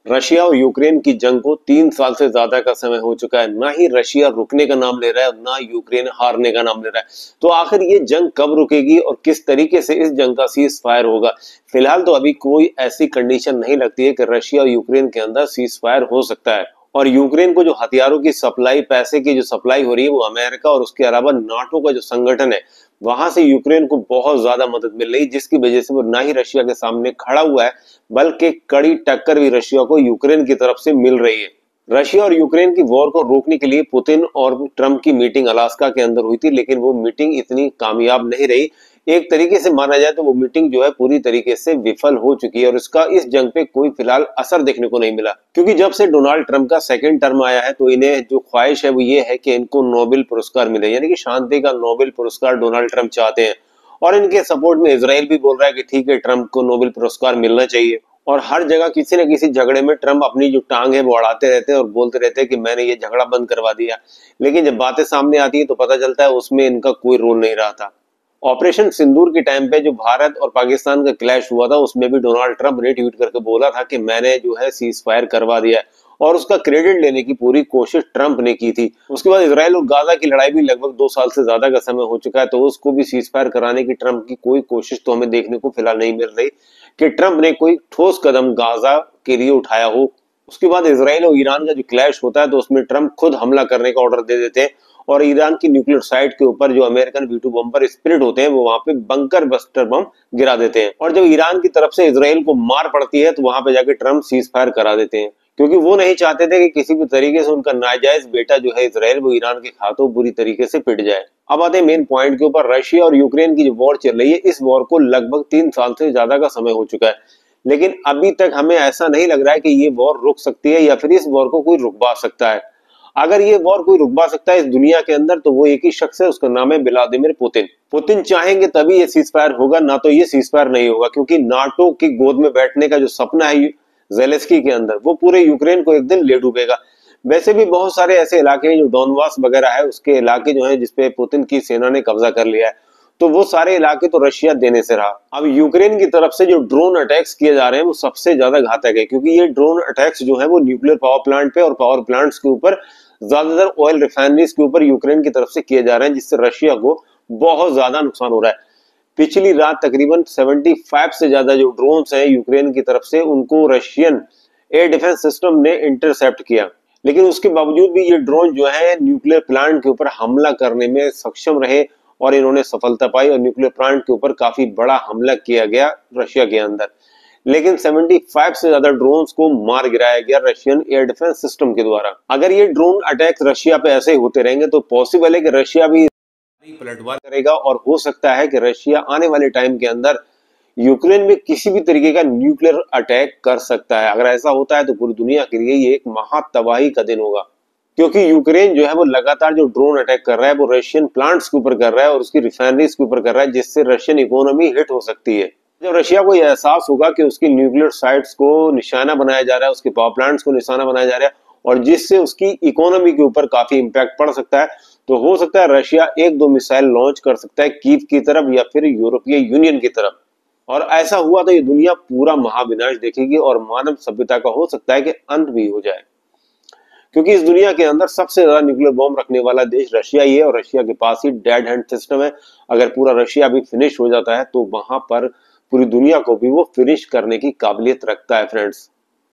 Russia और Ukraine की जंग को 3 साल से ज्यादा का समय हो चुका है। ना ही रशिया रुकने का नाम ले रहा है और ना यूक्रेन हारने का नाम ले रहा है। तो आखिर ये जंग कब रुकेगी और किस तरीके से इस जंग का सीज फायर होगा? फिलहाल तो अभी कोई ऐसी कंडीशन नहीं लगती है कि रशिया और यूक्रेन के अंदर सीज फायर हो सकता है। और यूक्रेन को जो हथियारों की सप्लाई, पैसे की जो सप्लाई हो रही है, वो अमेरिका और उसके अलावा नाटो का जो संगठन है, वहां से यूक्रेन को बहुत ज्यादा मदद मिल रही, जिसकी वजह से वो ना ही रशिया के सामने खड़ा हुआ है, बल्कि कड़ी टक्कर भी रशिया को यूक्रेन की तरफ से मिल रही है। रशिया और यूक्रेन की वॉर को रोकने के लिए पुतिन और ट्रंप की मीटिंग अलास्का के अंदर हुई थी, लेकिन वो मीटिंग इतनी कामयाब नहीं रही। एक तरीके से माना जाए तो वो मीटिंग जो है पूरी तरीके से विफल हो चुकी है और इसका इस जंग पे कोई फिलहाल असर देखने को नहीं मिला। क्योंकि जब से डोनाल्ड ट्रंप का सेकंड टर्म आया है, तो इन्हें जो ख्वाहिश है वो ये है कि इनको नोबेल पुरस्कार मिले, यानी कि शांति का नोबेल पुरस्कार डोनाल्ड ट्रंप चाहते हैं। और इनके सपोर्ट में इसराइल भी बोल रहा है कि ठीक है, ट्रंप को नोबेल पुरस्कार मिलना चाहिए। और हर जगह किसी न किसी झगड़े में ट्रंप अपनी जो टांग है वो अड़ाते रहते हैं और बोलते रहते हैं कि मैंने ये झगड़ा बंद करवा दिया। लेकिन जब बातें सामने आती है तो पता चलता है उसमें इनका कोई रोल नहीं रहा था। ऑपरेशन सिंदूर के टाइम पे जो भारत और पाकिस्तान का क्लैश हुआ था, उसमें भी डोनाल्ड ट्रंप ने ट्वीट करके बोला था कि मैंने जो है सीज फायर करवा दिया है, और उसका क्रेडिट लेने की पूरी कोशिश ट्रंप ने की थी। उसके बाद इसराइल और गाजा की लड़ाई भी लगभग 2 साल से ज्यादा का समय हो चुका है, तो उसको भी सीज फायर कराने की ट्रंप की कोई कोशिश तो हमें देखने को फिलहाल नहीं मिल रही कि ट्रंप ने कोई ठोस कदम गाजा के लिए उठाया हो। उसके बाद इसराइल और ईरान का जो क्लैश होता है, तो उसमें ट्रंप खुद हमला करने का ऑर्डर दे देते हैं और ईरान की न्यूक्लियर साइट के ऊपर जो अमेरिकन V2 बम्पर स्पिरिट होते हैं, वो वहां पे बंकर बस्टर बम गिरा देते हैं। और जब ईरान की तरफ से इसराइल को मार पड़ती है, तो वहां पे जाके ट्रंप सीज फायर करा देते हैं, क्योंकि वो नहीं चाहते थे कि किसी भी तरीके से उनका नाजायज बेटा जो है इसराइल, वो ईरान के हाथों बुरी तरीके से पिट जाए। अब आते हैं मेन पॉइंट के ऊपर। रशिया और यूक्रेन की जो वॉर चल रही है, इस वॉर को लगभग 3 साल से ज्यादा का समय हो चुका है, लेकिन अभी तक हमें ऐसा नहीं लग रहा है कि ये वॉर रुक सकती है या फिर इस वॉर को कोई रुकवा सकता है। अगर ये वॉर कोई रुकवा सकता है इस दुनिया के अंदर, तो वो एक ही शख्स है, उसका नाम है व्लादिमीर पुतिन। पुतिन चाहेंगे तभी ये सीज फायर होगा, ना तो ये सीज फायर नहीं होगा, क्योंकि नाटो की गोद में बैठने का जो सपना है जेलेंस्की के अंदर, वो पूरे यूक्रेन को एक दिन ले डूबेगा। वैसे भी बहुत सारे ऐसे इलाके हैं जो डोनबास वगैरह है, उसके इलाके जो है जिसपे पुतिन की सेना ने कब्जा कर लिया है, तो वो सारे इलाके तो रशिया देने से रहा। अब यूक्रेन की तरफ से जो ड्रोन अटैक्स किए जा रहे हैं, वो सबसे ज्यादा घातक है, क्योंकि ये ड्रोन अटैक्स जो है वो न्यूक्लियर पावर प्लांट पे और पावर प्लांट्स के ऊपर, ज्यादातर ऑयल रिफाइनरीज के ऊपर यूक्रेन की तरफ से किए जा रहे हैं, जिससे रशिया को बहुत ज्यादा नुकसान हो रहा है। पिछली रात तकरीबन 75 से ज्यादा जो ड्रोन्स हैं यूक्रेन की तरफ से, उनको रशियन एयर डिफेंस सिस्टम ने इंटरसेप्ट किया। लेकिन उसके बावजूद भी ये ड्रोन जो है न्यूक्लियर प्लांट के ऊपर हमला करने में सक्षम रहे और इन्होंने सफलता पाई और न्यूक्लियर प्लांट के ऊपर काफी बड़ा हमला किया गया रशिया के अंदर। लेकिन 75 से ज्यादा ड्रोन्स को मार गिराया गया रशियन एयर डिफेंस सिस्टम के द्वारा। अगर ये ड्रोन अटैक्स रशिया पे ऐसे होते रहेंगे, तो पॉसिबल है कि रशिया भी पलटवार करेगा और हो सकता है कि रशिया आने वाले टाइम के अंदर यूक्रेन में किसी भी तरीके का न्यूक्लियर अटैक कर सकता है। अगर ऐसा होता है तो पूरी दुनिया के लिए ये एक महा तबाही का दिन होगा, क्योंकि यूक्रेन जो है वो लगातार जो ड्रोन अटैक कर रहा है वो रशियन प्लांट्स के ऊपर कर रहा है और उसकी रिफाइनरीज के ऊपर कर रहा है, जिससे रशियन इकोनॉमी हिट हो सकती है। जब रशिया को यह एहसास होगा कि उसकी न्यूक्लियर साइट्स को निशाना बनाया जा रहा है, उसके पावर प्लांट्स को निशाना बनाया जा रहा है, और जिससे उसकी इकोनॉमी के ऊपर काफी इंपैक्ट पड़ सकता है, तो हो सकता है रशिया 1-2 मिसाइल लॉन्च कर सकता है कीव की तरफ या फिर यूरोपीय यूनियन की तरफ। और ऐसा हुआ तो ये दुनिया पूरा महाविनाश देखेगी और मानव सभ्यता का हो सकता है कि अंत भी हो जाए, क्योंकि इस दुनिया के अंदर सबसे ज्यादा न्यूक्लियर बॉम्ब रखने वाला देश रशिया ही है और रशिया के पास ही डेड हैंड सिस्टम है। अगर पूरा रशिया भी फिनिश हो जाता है, तो वहां पर पूरी दुनिया को भी वो फिनिश करने की काबिलियत रखता है फ्रेंड्स।